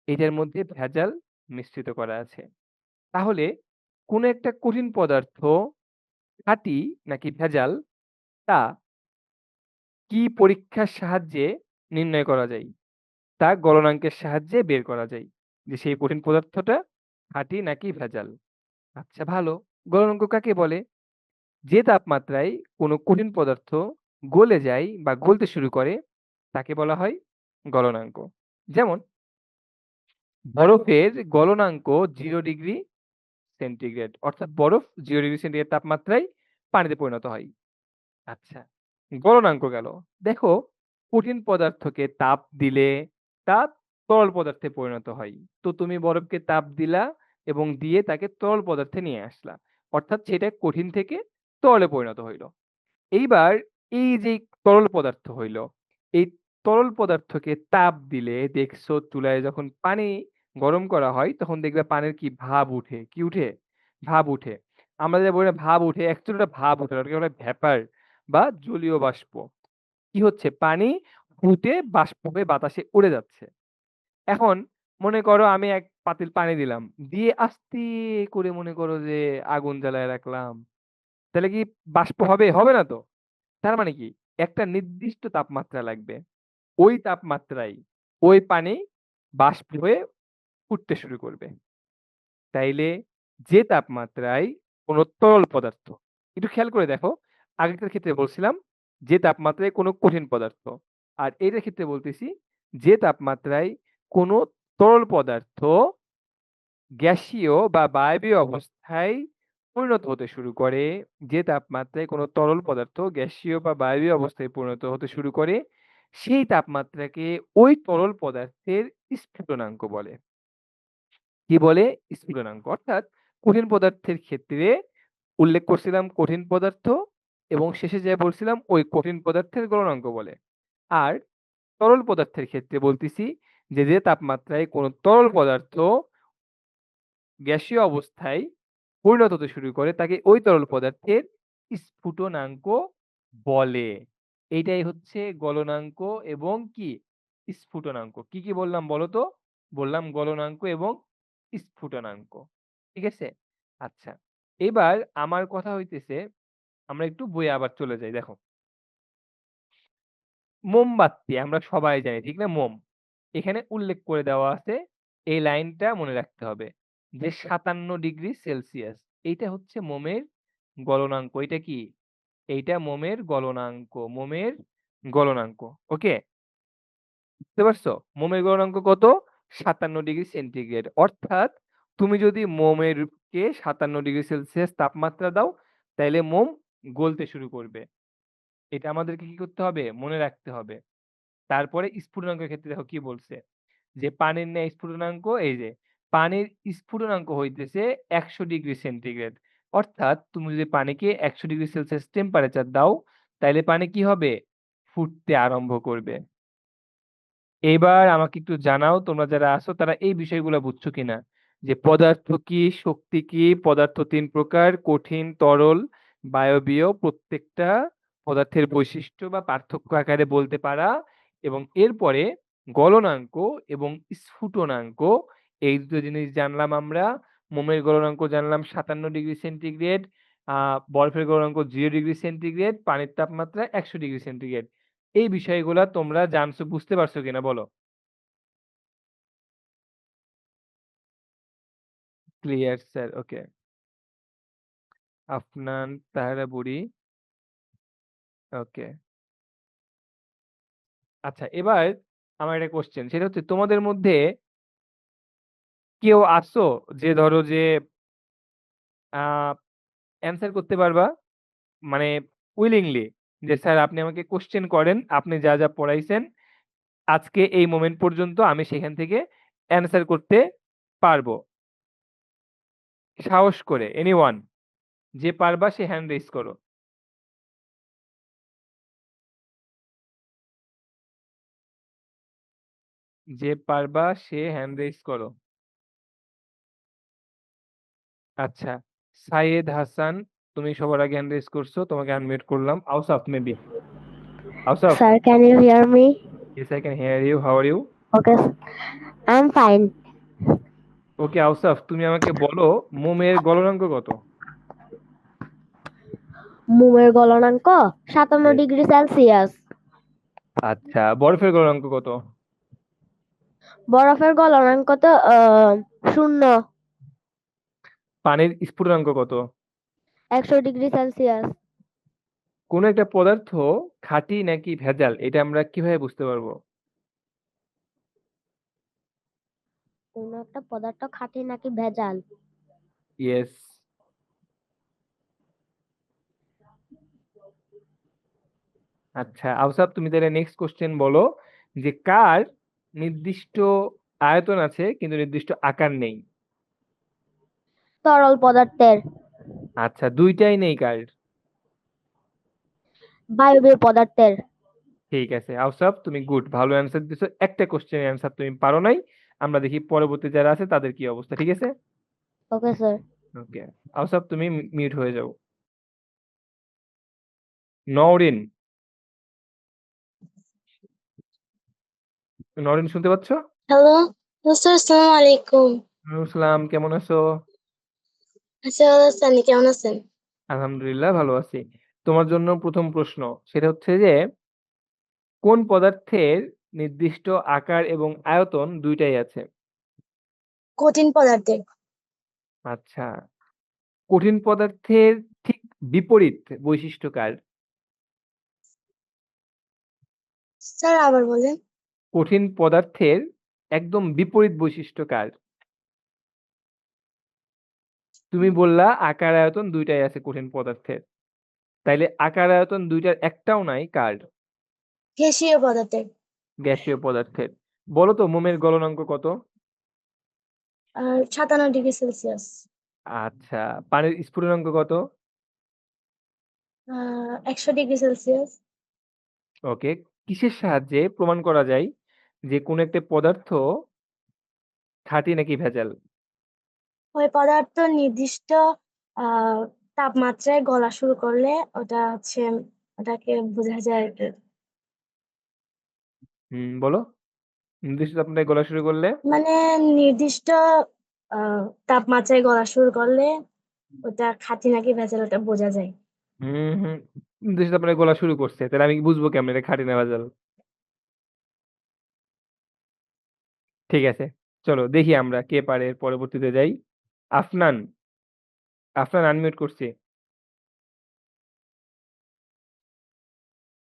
এটার মধ্যে ভেজাল মিশ্রিত করা আছে। তাহলে কোন একটা কঠিন পদার্থ খাঁটি নাকি ভেজাল তা কি পরীক্ষার সাহায্যে নির্ণয় করা যায়? তা গলনাঙ্কের সাহায্যে বের করা যায়। যে সেই কঠিন পদার্থটা খাঁটি নাকি ভেজাল। আচ্ছা ভালো। গলনাঙ্ক কাকে বলে? যে তাপমাত্রায় কোনো কঠিন পদার্থ গলে যায় বা গলতে শুরু করে তাকে বলা হয় গলনাঙ্ক। যেমন বরফের গলনাঙ্ক 0 ডিগ্রি সেন্টিগ্রেড অর্থাৎ বরফ 0 ডিগ্রি সেন্টিগ্রেড তাপমাত্রায় পানিতে পরিণত হয়। আচ্ছা, গলনাঙ্ক গেল। দেখো কঠিন পদার্থকে তাপ দিলে তা তরল পদার্থে পরিণত হয়। তো তুমি বরফকে তাপ দিলা এবং দিয়ে তাকে তরল পদার্থে নিয়ে আসলা। অর্থাৎ সেটা কঠিন থেকে তরলে পরিণত হইল। এইবার এই যে তরল পদার্থ হইল, এই তরল পদার্থকে তাপ দিলে দেখছো চুলায় যখন পানি গরম করা হয় তখন দেখবে পানির কি ভাব উঠে। কি উঠে? ভাব উঠে। আমরা যে বলি না ভাব উঠে, অ্যাকচুয়ালি ওটা ভাব উঠে না, ওটাকে বলে ভ্যাপার বা জলীয় বাষ্প। কি হচ্ছে? পানি ফুটে বাষ্প হয়ে বাতাসে উড়ে যাচ্ছে। এখন মনে করো আমি এক পাতিল পানি দিলাম। দিয়ে আস্তে করে মনে করো যে আগুন জ্বালায় রাখলাম। তাহলে কি বাষ্প হবে? হবে না তো। তার মানে কি? একটা নির্দিষ্ট তাপমাত্রা লাগবে। ওই তাপমাত্রায় ওই পানি বাষ্প হয়ে ফুটতে শুরু করবে। তাইলে যে তাপমাত্রায় কোনো তরল পদার্থ, একটু খেয়াল করে দেখো, আগেরটার ক্ষেত্রে বলছিলাম যে তাপমাত্রায় কোনো কঠিন পদার্থ। আর এটার ক্ষেত্রে বলতেছি যে তাপমাত্রায় কোনো তরল পদার্থ গ্যাসীয় বা বায়বীয় অবস্থায় পরিণত হতে শুরু করে, যে তাপমাত্রায় কোনো তরল পদার্থ গ্যাসীয় বা বায়বীয় অবস্থায় পরিণত হতে শুরু করে, সেই তাপমাত্রাকে ওই তরল পদার্থের স্ফুটনাঙ্ক বলে। কি বলে? স্ফুটনাঙ্ক। অর্থাৎ কঠিন পদার্থের ক্ষেত্রে উল্লেখ করছিলাম কঠিন পদার্থ এবং শেষে যেয়ে বলছিলাম ওই কঠিন পদার্থের গলনাঙ্ক বলে। আর তরল পদার্থের ক্ষেত্রে বলতেছি যে তাপমাত্রায় কোনো তরল পদার্থ গ্যাসীয় অবস্থায় পরিণত হতে শুরু করে তাকে ওই তরল পদার্থের স্ফুটনাঙ্ক বলে। এইটাই হচ্ছে গলনাঙ্ক এবং কি স্ফুটনাঙ্ক। কি কি বললাম বলো তো? বললাম গলনাঙ্ক এবং স্ফুটনাঙ্ক। ঠিক আছে? আচ্ছা, এবার আমার কথা হইতেছে আমরা একটু বইয়ে আবার চলে যাই। দেখো মোমবাতি আমরা সবাই জানি, ঠিক না? মোম। এখানে উল্লেখ করে দেওয়া আছে, এই লাইনটা মনে রাখতে হবে যে ৫৭°C এইটা হচ্ছে মোমের গলনাঙ্ক। এটা কি? এইটা মোমের গলনাঙ্ক। মোমের গলনাঙ্ক। ওকে? বুঝতে পারছো? মোমের গলনাঙ্ক কত? ৫৭°C। অর্থাৎ তুমি যদি মোমেরকে ৫৭°C তাপমাত্রা দাও তাইলে মোম গলতে শুরু করবে। এটা আমাদেরকে কি করতে হবে? মনে রাখতে হবে। তারপরে স্ফুটনাঙ্কের ক্ষেত্রে দেখো কি বলছে? যে পানির ন্যায় স্ফুটনাঙ্ক এই যে পানির স্ফুটনাঙ্ক হইতেছে ১০০°C। অর্থাৎ তুমি যদি পানিকে ১০০°C টেম্পারেচার দাও তাইলে পানি কি হবে? ফুটতে আরম্ভ করবে। এইবার আমাকে একটু জানাও তোমরা যারা আছো তারা এই বিষয়গুলো বুঝছো কিনা? যে পদার্থ কি, শক্তি কি, পদার্থ ৩ প্রকার কঠিন, তরল, বায়বীয় প্রত্যেকটা পদার্থের বৈশিষ্ট্য বা পার্থক্য আকারে বলতে পারা এবং এরপরে গলনাঙ্ক এবং স্ফুটনাঙ্ক এই দুটো জিনিস জানলাম আমরা। মোমের গলনাঙ্ক জানলাম ৫৭°C, বরফের গলনাঙ্ক 0°C, পানির তাপমাত্রা ১০০°C। এই বিষয়গুলা তোমরা জানছো, বুঝতে পারছো কিনা বলো? ক্লিয়ার স্যার, ওকে। আফনান তাহরা বুড়ি, ওকে। আচ্ছা, এবার আমার একটা কোশ্চেন, সেটা হচ্ছে তোমাদের মধ্যে কেউ আছো যে ধরো যে আহ অ্যান্সার করতে পারবা, মানে উইলিংলি, যে স্যার আপনি আমাকে কোশ্চেন করেন, আপনি যা যা পড়াইছেন আজকে এই মোমেন্ট পর্যন্ত আমি সেখান থেকে অ্যান্সার করতে পারবো। সাহস করে, এনিওয়ান, যে পারবা সে হ্যান্ড রেইজ করো। যে পারবা সে হ্যান্ড রেইজ করো। আচ্ছা, সাইয়েদ হাসান, তুমি সবার আগে হ্যান্ড রেইজ করছো, তোমাকে আনমিউট করলাম। আওসাফ maybe. আওসাফ, Sir, can you hear me? yes I can hear you. How are you? Okay, I'm fine. ওকে আওসাফ, তুমি আমাকে বলো মোমের গলনাঙ্ক কত? মোমের গলনাঙ্ক 57 ডিগ্রি সেলসিয়াস। আচ্ছা, বরফের গলনাঙ্ক কত? বরফের গলনাঙ্ক তো 0। পানির স্ফুটনাঙ্ক কত? 100 ডিগ্রি সেলসিয়াস। কোন একটা পদার্থ খাঁটি নাকি ভেজাল এটা আমরা কিভাবে বুঝতে পারবো? কোন একটা পদার্থ খাঁটি নাকি ভেজাল? ইয়েস। আচ্ছা আওসাফ, তুমি তাহলে নেক্সট কোশ্চেন বলো যে কার নির্দিষ্ট আয়তন আছে কিন্তু নির্দিষ্ট আকার নেই? তরল পদার্থের। আচ্ছা, দুইটাই নেই কার? বায়বীয় পদার্থের। ঠিক আছে আওসাফ, তুমি গুড, ভালো অ্যান্সার দিছো। একটা কোশ্চেনের অ্যান্সার তুমি পারো নাই। আমরা দেখি পরবর্তী যারা আছে তাদের কি অবস্থা, ঠিক আছে? Okay sir. ওকে, আওসাফ তুমি মিউট হয়ে যাও। নওরিন, নওরিন শুনতে পাচ্ছ? হ্যালো, স্যার, আসসালামু আলাইকুম। ওয়ালাইকুম আসসালাম, কেমন আছো? আচ্ছা, ভালো আছি, আপনি কেমন আছেন? আলহামদুলিল্লাহ ভালো আছি। তোমার জন্য প্রথম প্রশ্ন, সেটা হচ্ছে যে কোন পদার্থের নির্দিষ্ট আকার এবং আয়তন দুইটাই আছে? কঠিন পদার্থের। আচ্ছা, কঠিন পদার্থের ঠিক বিপরীত বৈশিষ্ট্য কার? স্যার, আবার বলেন। কঠিন পদার্থের একদম বিপরীত বৈশিষ্ট্য কার? তুমি বললা আকার আয়তন দুইটাই আছে কঠিন পদার্থের, তাইলে আকার আয়তন দুইটার একটাও নাই কার? গ্যাসীয় পদার্থের। গ্যাসীয় পদার্থের। বলো তো মোমের গলনাঙ্ক কত? আর 57 ডিগ্রি সেলসিয়াস। আচ্ছা, পানির স্ফুটনাঙ্ক কত? 100 ডিগ্রি সেলসিয়াস। ওকে, কিসের সাহায্যে প্রমাণ করা যায় যে কোন একটা পদার্থ খাঁটি নাকি ভেজাল? ওই পদার্থ নির্দিষ্ট আহ তাপমাত্রায় গলা শুরু করলে ওটা হচ্ছে, ওটাকে বোঝা যায়। বলো, নির্দিষ্ট তাপমাত্রায় গলা শুরু করলে? মানে নির্দিষ্ট তাপমাত্রায় গলা শুরু করলে ওটা খাঁটি নাকি ভেজাল ওটা বোঝা যায়। হুম হুম নির্দিষ্ট তাপমাত্রায় গলা শুরু করছে, তাহলে আমি বুঝবো কেমন এটা খাঁটি না ভেজাল? ঠিক আছে, চলো দেখি আমরা কে পারে, এর পরবর্তীতে যাই। আফনান, আফনান আনমিউট করছি।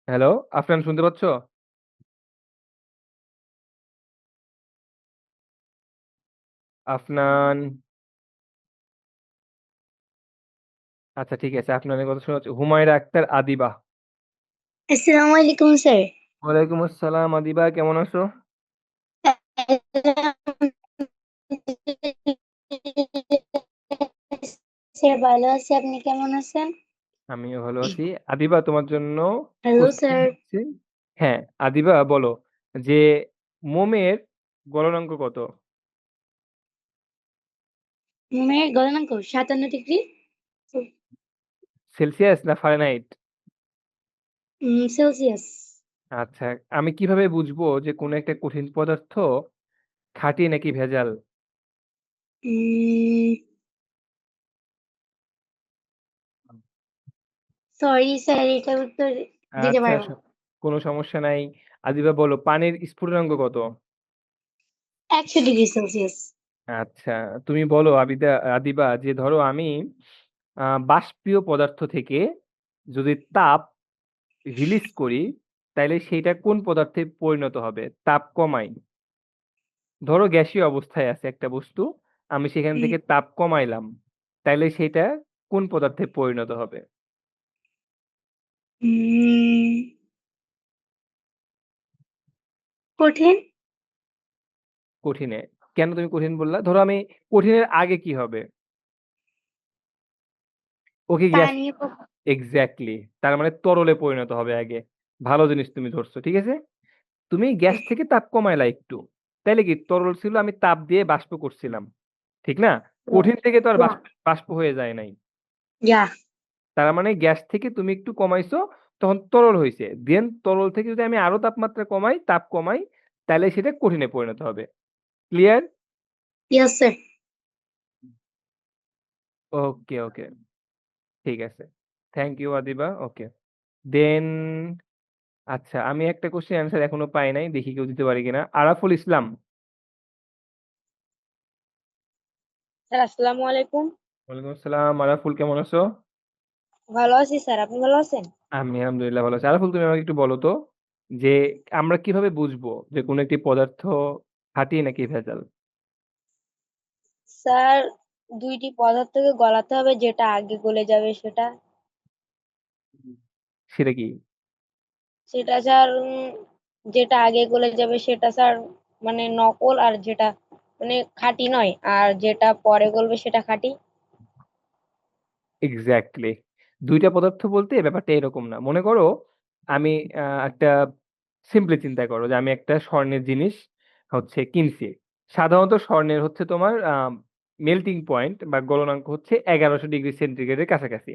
হ্যালো আফনান, শুনতে পাচ্ছ? আফনান, আচ্ছা ঠিক আছে, আফনানের কথা শোনা যাচ্ছে। হুমায়রা আক্তার আদিবা। আসসালামু আলাইকুম স্যার। ওয়ালাইকুম আসসালাম আদিবা, কেমন আছো? স্যার, ভালো আছি, আপনি কেমন আছেন? আমিও ভালো আছি। আদিবা তোমার জন্য হ্যালো কোশ্চেন স্যার। হচ্ছে, হ্যাঁ আদিবা বলো যে মোমের গলনাঙ্ক কত? মোমের গলনাঙ্ক 57 ডিগ্রি সেলসিয়াস না ফারেনহাইট? সেলসিয়াস। আচ্ছা, আমি কিভাবে বুঝবো যে কোন একটা কঠিন পদার্থ খাঁটি নাকি ভেজাল? সরি স্যার, এটা উত্তর দিতে আচ্ছা, পারবো না। কোনো সমস্যা নাই। আদিবা বলো পানির স্ফুটনাঙ্ক কত? 100 ডিগ্রি সেলসিয়াস। আচ্ছা, তুমি বলো আদিবা যে ধরো আমি বাষ্পীয় পদার্থ থেকে যদি তাপ রিলিজ করি, তাইলে সেইটা কোন পদার্থে পরিণত হবে? তাপ কমাই, ধরো গ্যাসীয় অবস্থায় আছে একটা বস্তু, আমি সেখান থেকে তাপ কমাইলাম, তাইলে সেটা কোন পদার্থে পরিণত হবে? উম, কঠিন। কঠিনে। কেন তুমি কঠিন বললা? ধরো আমি কঠিনের আগে কি হবে? ওকে গ্যাস পানি এক্স্যাক্টলি, তার মানে তরলে পরিণত হবে আগে। ভালো জিনিস তুমি ধরছো, ঠিক আছে? তুমি গ্যাস থেকে তাপ কমাইলা একটু, তাইলে কি তরল ছিল, আমি তাপ দিয়ে বাষ্প করছিলাম, ঠিক না? কঠিন থেকে তো আর Yeah. বাষ্প বাষ্প হয়ে যায় নাই। Yeah. তার মানে গ্যাস থেকে তুমি একটু কমাইছো, তখন তরল হইছে। দেন তরল থেকে যদি আমি আরো তাপমাত্রা কমাই, তাপ কমাই, তাহলে সেটা কঠিনে পরিণত হবে। Clear? Yes, sir. Okay, okay. ঠিক আছে। Thank you Adiba. Okay. Then আচ্ছা, আমি একটা কোয়েশ্চেন অ্যান্সার এখনো পাই নাই। দেখি কেউ দিতে পারে কিনা। আরাফুল ইসলাম। স্যার আসসালামু আলাইকুম। ওয়ালাইকুম আসসালাম। আরাফুল কেমন আছো? ভালো আছি স্যার, আপনি ভালো আছেন? আমি আলহামদুলিল্লাহ ভালো আছি। আরাফুল, তুমি আমাকে একটু বলো তো যে আমরা কিভাবে বুঝবো যে কোনো একটি পদার্থ খাঁটি নাকি ভেজাল? স্যার দুইটি পদার্থকে গলাতে হবে, যেটা আগে গলে যাবে সেটা সেটা কি? সেটা স্যার যেটা আগে গলে যাবে সেটা স্যার মানে নকল, আর যেটা মানে খাঁটি নয়, আর যেটা পরে গলবে সেটা খাঁটি। এক্স্যাক্টলি। ২ টা পদার্থ বলতে ব্যাপারটা এরকম না। মনে করো আমি একটা সিম্পলি চিন্তা করো যে আমি একটা স্বর্ণের জিনিস হচ্ছে কিনছি। সাধারণত স্বর্ণের হচ্ছে তোমার মেল্টিং পয়েন্ট বা গলনাঙ্ক হচ্ছে ১১০০ ডিগ্রি সেন্টিগ্রেডের কাছাকাছি।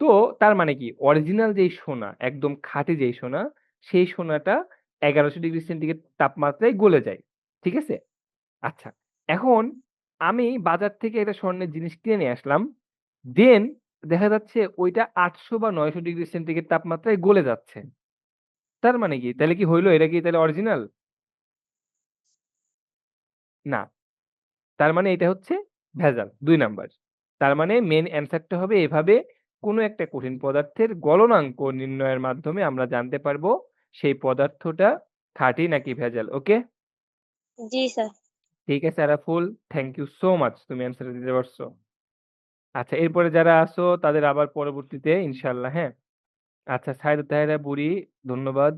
তো তার মানে কি অরিজিনাল যেই সোনা, একদম খাঁটি যেই সোনা, সেই সোনাটা ১১০০ ডিগ্রি সেন্টিগ্রেড তাপমাত্রায় গলে যায়। ঠিক আছে? আচ্ছা, এখন আমি বাজার থেকে একটা স্বর্ণের জিনিস কিনে নিয়ে আসলাম। দেন দেখা যাচ্ছে ওইটা ৮০০ বা ৯০০ ডিগ্রি সেন্টিগ্রেড তাপমাত্রায় গলে যাচ্ছে। তার মানে কি? তাইলে কি হইল? এটা কি তাইলে অরিজিনাল? না। তার মানে এটা হচ্ছে ভেজাল। ২ নাম্বার। তার মানে মেইন অ্যান্সারটা হবে এভাবে, কোনো একটা কঠিন পদার্থের গলনাঙ্ক নির্ণয়ের মাধ্যমে আমরা জানতে পারবো সেই পদার্থটা খাঁটি নাকি ভেজাল। ওকে? জি স্যার। ঠিক আছে Araful, thank you so much. তুমি অ্যান্সারটা দিতে পারছো। আচ্ছা, এরপরে যারা আছো তাদের আবার পরবর্তীতে ইনশাআল্লাহ, হ্যাঁ? আচ্ছা, সাইদুল তাহেরা বুড়ি, ধন্যবাদ।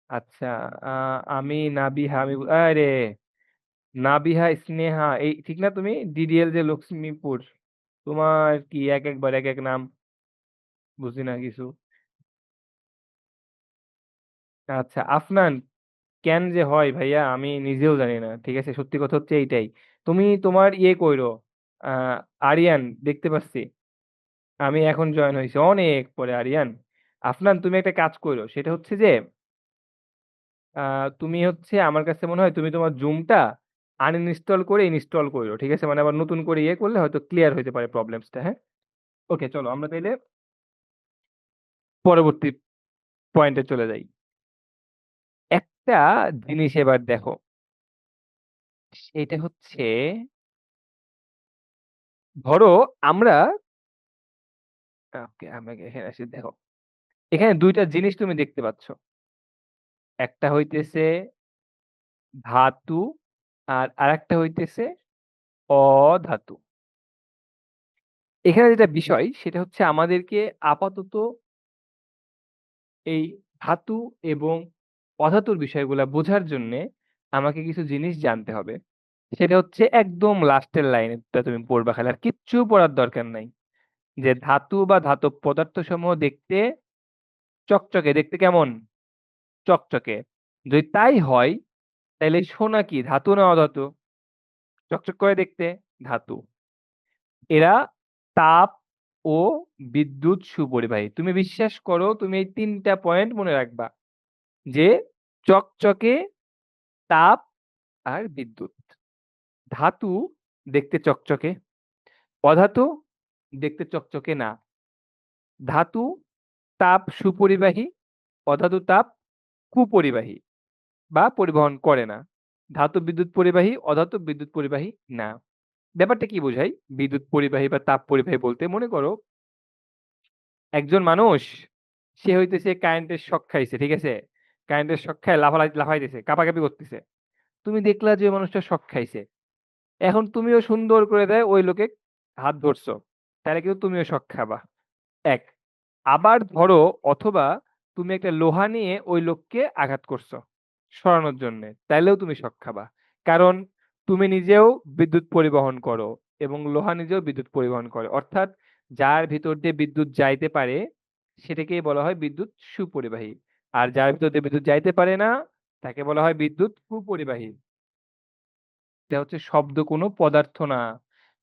আচ্ছা, আ আমি নাবিহা, আরে নাবিহা স্নেহা, এই ঠিক না তুমি? ডিডিএল যে লক্ষ্মীপুর। তোমার কি একবার এক নাম, বুঝি না কিছু। আচ্ছা, আফনান, কেন যে হয় ভাইয়া আমি নিজেও জানি না। ঠিক আছে? সত্যি কথা হচ্ছে এইটাই। তুমি তোমার ইয়ে কইরো, আ আরিয়ান দেখতে পাচ্ছি। আমি এখন জয়েন হইছি অনেক পরে আরিয়ান। আফনান, তুমি একটা কাজ কইরো। সেটা হচ্ছে যে আ তুমি হচ্ছে আমার কাছে মনে হয় তুমি তোমার জুমটা আনইনস্টল করে ইনস্টল কইরো। ঠিক আছে? মানে আবার নতুন করে ইয়ে করলে হয়তো ক্লিয়ার হইতে পারে প্রবলেমসটা, হ্যাঁ? ওকে, চলো আমরা তাইলে পরবর্তী পয়েন্টে চলে যাই। একটা জিনিস এবার দেখো। সেটা হচ্ছে ধরো আমরা ওকে, আমরা এখানে আসি দেখো। এখানে ২ টা জিনিস তুমি দেখতে পাচ্ছ। একটা হইতেছে ধাতু আর আরেকটা হইতেছে অধাতু। এখানে যেটা বিষয় সেটা হচ্ছে আমাদেরকে আপাতত এই ধাতু এবং অধাতুর বিষয়গুলা বোঝার জন্যে আমাকে কিছু জিনিস জানতে হবে। সেটা হচ্ছে একদম লাস্টের লাইনেরটা তুমি পড়বা খালি। আর কিচ্ছু পড়ার দরকার নাই। যে ধাতু বা ধাতব পদার্থসমূহ দেখতে চকচকে। দেখতে কেমন? চকচকে। যদি তাই হয় তাইলে সোনা কি ধাতু না অধাতু? চকচক করে দেখতে, ধাতু। এরা তাপ ও বিদ্যুৎ সুপরিবাহী। তুমি বিশ্বাস করো, তুমি এই ৩ টা পয়েন্ট মনে রাখবা যে চকচকে, তাপ আর বিদ্যুৎ। ধাতু দেখতে চকচকে, অধাতু দেখতে চকচকে না। ধাতু তাপ সুপরিবাহী, অধাতু তাপ কুপরিবাহী বা পরিবহন করে না। ধাতু বিদ্যুৎ পরিবাহী, অধাতু বিদ্যুৎ পরিবাহী না। ব্যাপারটা কি বোঝায়? বিদ্যুৎ পরিবাহী বা তাপ পরিবাহী বলতে মনে করো একজন মানুষ, সে হইতেছে কারেন্টের শক খাইছে, ঠিক আছে? কারেন্টের শক খায় লাফাইতেছে, কাঁপাকাঁপি করতেছে। তুমি দেখলা যে ওই মানুষটা শক খাইছে। এখন তুমিও সুন্দর করে ওই লোকে হাত ধরছো। তাহলে কিন্তু তুমিও শক খাবা। ১। আবার ধরো অথবা তুমি একটা লোহা নিয়ে ওই লোককে আঘাত করছো সরানোর জন্যে। তাইলেও তুমি শক খাবা। কারণ তুমি নিজেও বিদ্যুৎ পরিবহন করো এবং লোহা নিজেও বিদ্যুৎ পরিবহন করে। অর্থাৎ যার ভিতর দিয়ে বিদ্যুৎ যাইতে পারে সেটাকেই বলা হয় বিদ্যুৎ সুপরিবাহী। আর যার ভিতর দিয়ে বিদ্যুৎ যাইতে পারে না তাকে বলা হয় বিদ্যুৎ কুপরিবাহী। এটা হচ্ছে শব্দ কোনো পদার্থ না।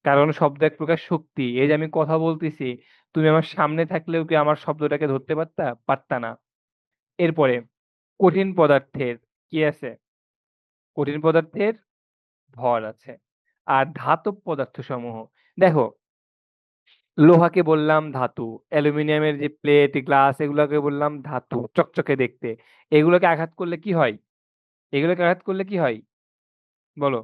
কারণ শব্দ এক প্রকার শক্তি। এই যে আমি কথা বলতেছি, তুমি আমার সামনে থাকলেও কি আমার শব্দটাকে ধরতে পারতা? পারতা না। এরপরে কঠিন পদার্থের কি আছে? কঠিন পদার্থের ভর আছে। আর ধাতব পদার্থসমূহ, দেখো লোহাকে বললাম ধাতু, অ্যালুমিনিয়ামের যে প্লেট, গ্লাস এগুলোকে বললাম ধাতু, চকচকে দেখতে। এগুলোকে আঘাত করলে কি হয়? এগুলোকে আঘাত করলে কি হয়? বলো।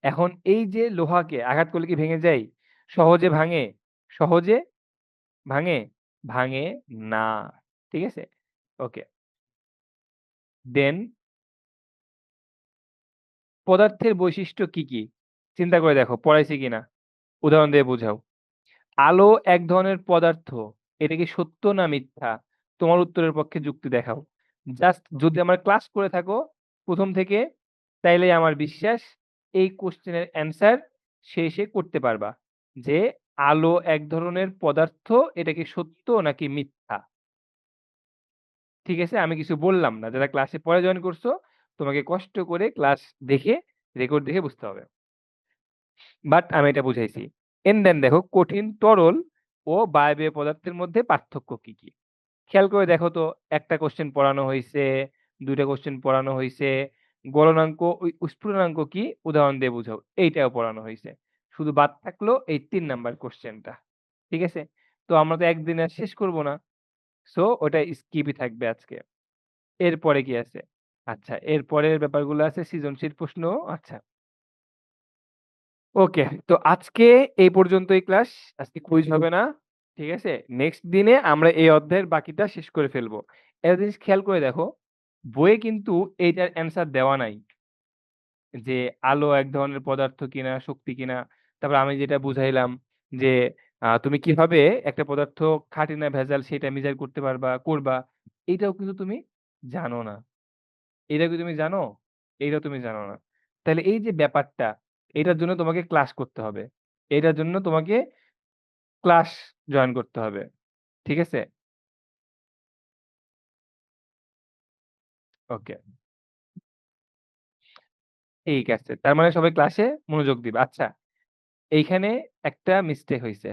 এখন এই যে লোহাকে আঘাত করলে কি ভেঙে যায়? সহজে ভাঙে? সহজে ভাঙে? ভাঙে না। ঠিক আছে? ওকে। দেন পদার্থের বৈশিষ্ট্য কি, কি? চিন্তা করে দেখো, পড়াইছি কিনা? উদাহরণ দিয়ে বুঝাও। আলো এক ধরনের পদার্থ। এটা কি সত্য না মিথ্যা? তোমার উত্তরের পক্ষে যুক্তি দেখাও। জাস্ট যদি আমার ক্লাস করে থাকো ১ম থেকে, তাইলেই আমার বিশ্বাস এই কোয়েশ্চেনের অ্যান্সার শেষে করতে পারবা। যে আলো এক ধরনের পদার্থ, এটা কি সত্য নাকি মিথ্যা? ঠিক আছে? আমি কিছু বললাম না। যারা ক্লাসে পরে জয়েন করছো, তোমাকে কষ্ট করে ক্লাস দেখে, রেকর্ড দেখে বুঝতে হবে। বাট আমি এটা বুঝাইছি। দেন দেখো কঠিন, তরল ও বায়বীয় পদার্থের মধ্যে পার্থক্য কি, কি? খেয়াল করে দেখো তো, একটা কোয়েশ্চেন পড়ানো হইছে, ২ টা কোয়েশ্চেন পড়ানো হইছে। গলনাঙ্ক, স্ফুটনাঙ্ক কি? উদাহরণ দিয়ে বুঝাও। এইটাও পড়ানো হইছে। শুধু বাদ থাকলো এই ৩ নাম্বার কোয়েশ্চেনটা। ঠিক আছে? তো আমরা তো একদিনে আর শেষ করব না। সো ওটা স্কিপই থাকবে আজকে। এরপরে কি আছে? আচ্ছা, এরপরের ব্যাপারগুলো আছে সৃজনশীল প্রশ্ন। আচ্ছা। ওকে। তো আজকে এই পর্যন্তই ক্লাস। আজকে কুইজ হবে না। ঠিক আছে? নেক্সট দিনে আমরা এই অধ্যায়ের বাকিটা শেষ করে ফেলবো। একটা জিনিস খেয়াল করে দেখো, বইয়ে কিন্তু এইটার অ্যান্সার দেওয়া নাই। যে আলো এক ধরনের পদার্থ কিনা, শক্তি কিনা। তারপর আমি যেটা বুঝাইলাম যে তুমি কিভাবে একটা পদার্থ খাঁটি না ভেজাল সেটা মেজার করতে পারবা, করবা। এইটাও কিন্তু তুমি জানো না। এটা কি তুমি জানো? এইটাও তুমি জানো না। তাহলে এই যে ব্যাপারটা, এটার জন্য তোমাকে ক্লাস করতে হবে। এটার জন্য তোমাকে ক্লাস জয়েন করতে হবে। ঠিক আছে? ওকে। ঠিক আছে। তার মানে সবাই ক্লাসে মনোযোগ দিবা। আচ্ছা, এইখানে একটা মিস্টেক হইছে।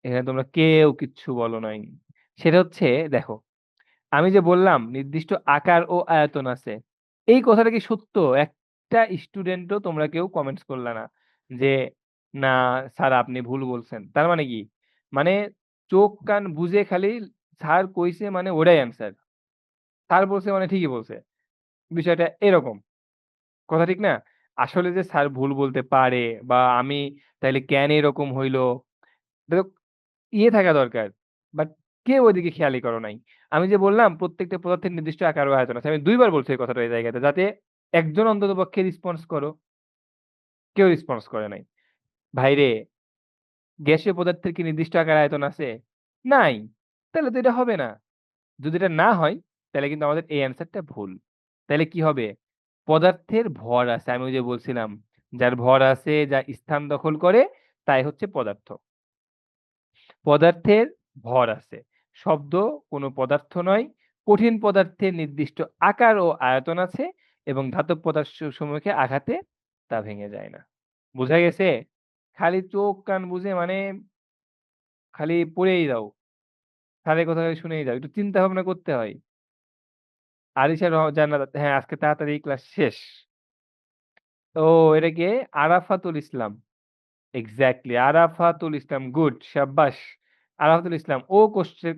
এখানে তোমরা কেউ কিচ্ছু বলো নাই। সেটা হচ্ছে দেখো, আমি যে বললাম নির্দিষ্ট আকার ও আয়তন আছে। এই কথাটা কি সত্য? একটা স্টুডেন্টও তোমরা কেউ কমেন্টস করলা না। যে না স্যার আপনি ভুল বলছেন। তার মানে কি? মানে চোখ কান বুজে খালি স্যার কইছে মানে ওটাই অ্যান্সার। স্যার বলছে মানে ঠিকই বলছে। বিষয়টা এরকম। কথা ঠিক না? আসলে যে স্যার ভুল বলতে পারে বা আমি তাইলে কেন এরকম হইল? দেখো, থাকা দরকার। বাট কেউ ওইদিকে খেয়ালই করো নাই। আমি যে বললাম প্রত্যেকটা পদার্থের নির্দিষ্ট আকার ও আয়তন আছে। আমি ২ বার বলছি এই কথাটা এই জায়গাতে। যাতে একজন অন্ততপক্ষে রেসপন্স করো। কেউ রেসপন্স করে নাই। ভাইরে, গ্যাসীয় পদার্থের কি নির্দিষ্ট আকার আয়তন আছে? নাই। তাহলে তো এটা হবে না। যদি এটা না হয়, তাহলে কিন্তু আমাদের এই অ্যান্সারটা ভুল। তাইলে কি হবে? পদার্থের ভর আছে। আমি ওই যে বলছিলাম, যার ভর আছে, যা স্থান দখল করে, তাই হচ্ছে পদার্থ। পদার্থের ভর আছে। শব্দ কোনো পদার্থ নয়। কঠিন পদার্থের নির্দিষ্ট আকার ও আয়তন আছে এবং ধাতব পদার্থ সমূহকে আঘাতে তা ভেঙে যায় না। বুঝা গেছে? খালি চোখ কান বুজে মানে খালি পড়েই যাও। স্যারের কথা খালি শুনেই যাও। একটু চিন্তা ভাবনা করতে হয়। আরিশা জান্নাত, হ্যাঁ, আজকে তাড়াতাড়ি ক্লাস শেষ। ও এটা কে? আরাফাতুল ইসলাম। এক্সাক্টলি আরাফাতুল ইসলাম, গুড, শাব্বাস। আরাফাতুল ইসলাম ও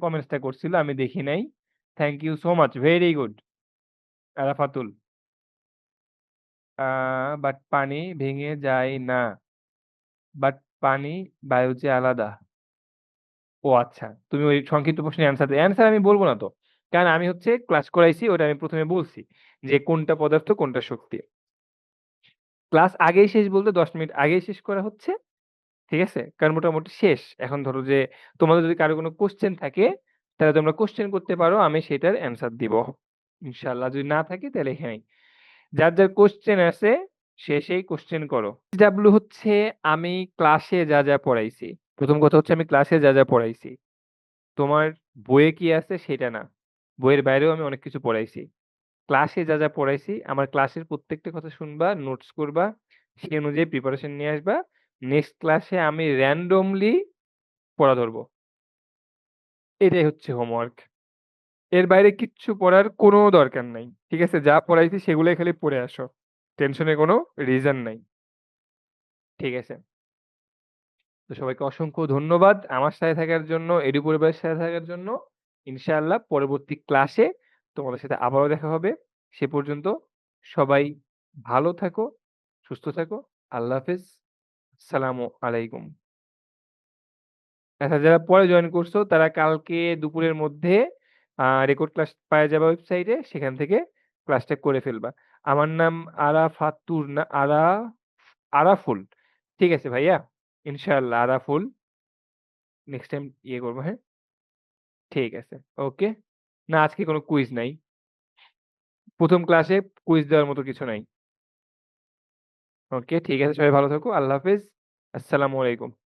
কমেন্টসটা করছিল, আমি দেখি নাই। Thank you so much. Very good Arafatul. But পানি ভেঙে যায় না। বাট পানি বায়ু যে আলাদা। ও আচ্ছা। তুমি ওই সংক্ষিপ্ত প্রশ্নের অ্যান্সার আমি বলব না তো। কারণ আমি হচ্ছে ক্লাস করাইছি, ওটা আমি ১ম এ বলছি। যে কোনটা পদার্থ কোনটা শক্তি। ক্লাস আগেই শেষ বলতে ১০ মিনিট আগেই শেষ করা হচ্ছে। ঠিক আছে? কারণ মোটামুটি শেষ। এখন ধরো যে তোমাদের যদি কারো কোনো কোয়েশ্চেন থাকে, তাহলে তোমরা কোয়েশ্চেন করতে পারো। আমি সেটার অ্যান্সার দিব। ইনশাআল্লাহ। যদি না থাকে তাহলে এখানেই। যার কোয়েশ্চেন আছে শেষেই কোশ্চেন করো। ডাব্লিউ হচ্ছে আমি ক্লাসে যা যা পড়াইছি। প্রথম কথা হচ্ছে আমি ক্লাসে যা যা পড়াইছি। তোমার বইয়ে কি আছে সেটা না। বইয়ের বাইরেও আমি অনেক কিছু পড়াইছি। ক্লাসে যা যা পড়াইছি আমার ক্লাসের প্রত্যেকটা কথা শুনবা, নোটস করবা, সেই অনুযায়ী প্রিপারেশন নিয়ে আসবা। নেক্সট ক্লাসে আমি র্যান্ডমলি পড়া ধরবো। এটাই হচ্ছে হোমওয়ার্ক। এর বাইরে কিচ্ছু পড়ার কোনো দরকার নাই। ঠিক আছে? যা পড়াইছি সেগুলাই খালি পড়ে আসো। টেনশনের কোনো রিজন নাই। ঠিক আছে? তো সবাইকে অসংখ্য ধন্যবাদ আমার সাথে থাকার জন্য, এডু পরিবারের সাথে থাকার জন্য। ইনশাআল্লাহ পরবর্তী ক্লাসে তোমাদের সাথে আবারও দেখা হবে। সে পর্যন্ত সবাই ভালো থাকো, সুস্থ থাকো। আল্লাহ হাফেজ। আসসালামু আলাইকুম। আচ্ছা যারা পরে জয়েন করছো তারা কালকে দুপুরের মধ্যে রেকর্ড ক্লাস পাওয়া যাবে ওয়েবসাইটে, সেখান থেকে ক্লাসটা করে ফেলবা। আমার নাম আরাফাতুর না আরাফুল। ঠিক আছে ভাইয়া? ইনশাআল্লাহ আরাফুল। নেক্সট টাইম ইয়ে করবো, হ্যাঁ? ঠিক আছে। ওকে। না আজকে কোনো কুইজ নাই। প্রথম ক্লাসে কুইজ দেওয়ার মতো কিছু নাই। ওকে, ঠিক আছে। সবাই ভালো থাকো। আল্লাহ হাফেজ। আসসালামু আলাইকুম।